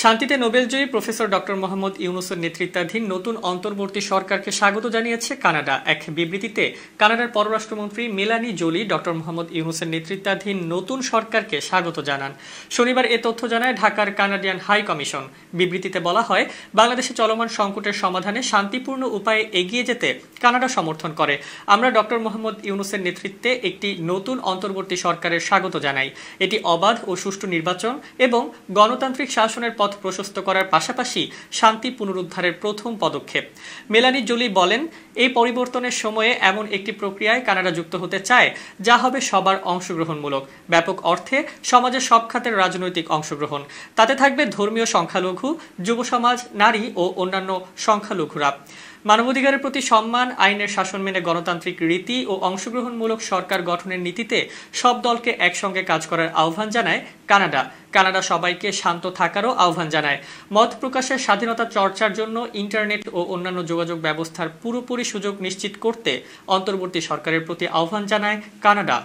শান্তিতে নোবেলজয়ী professor doctor Mohammad ইউনূসের নেতৃত্বাধীন নতুন অন্তর্বর্তী সরকারকে স্বাগত জানিয়েছে কানাডা। এক বিবৃতিতে কানাডার পররাষ্ট্রমন্ত্রী মেলানি জোলি ডক্টর মোহাম্মদ ইউনূসের নেতৃত্বাধীন নতুন সরকারকে স্বাগত জানান। শনিবার এ তথ্য জানায় ঢাকার কানাডিয়ান হাই কমিশন। বিবৃতিতে বলা হয়, বাংলাদেশে চলমান সংকটের সমাধানে শান্তিপূর্ণ উপায়ে এগিয়ে যেতে কানাডা সমর্থন করে। আমরা ডক্টর মোহাম্মদ ইউনূসের নেতৃত্বে একটি নতুন অন্তর্বর্তী সরকারের স্বাগত জানাই। এটি অবাধ ও সুষ্ঠু নির্বাচন এবং গণতান্ত্রিক শাসনের পথ প্রশস্ত করার পাশাপাশি শান্তি পুনরুদ্ধারের প্রথম পদক্ষেপ। মেলানি জোলি বলেন, এই পরিবর্তনের সময়ে এমন একটি প্রক্রিয়ায় কানাডা যুক্ত হতে চায় যা হবে সবার অংশগ্রহণমূলক, ব্যাপক অর্থে সমাজের সব খাতের রাজনৈতিক অংশগ্রহণ। তাতে থাকবে ধর্মীয় সংখ্যালঘু, যুব সমাজ, নারী ও অন্যান্য সংখ্যালঘুরা। মানবাধিকারের প্রতি সম্মান, আইনের শাসন মেনে গণতান্ত্রিক রীতি ও অংশগ্রহণমূলক সরকার গঠনের নীতিতে সব দলকে একসঙ্গে কাজ করার আহ্বান জানায় কানাডা। কানাডা সবাইকে শান্ত থাকারও আহ্বান জানায়। মত প্রকাশের স্বাধীনতা চর্চার জন্য ইন্টারনেট ও অন্যান্য যোগাযোগ ব্যবস্থার পুরোপুরি সুযোগ নিশ্চিত করতে অন্তর্বর্তী সরকারের প্রতি আহ্বান জানায় কানাডা।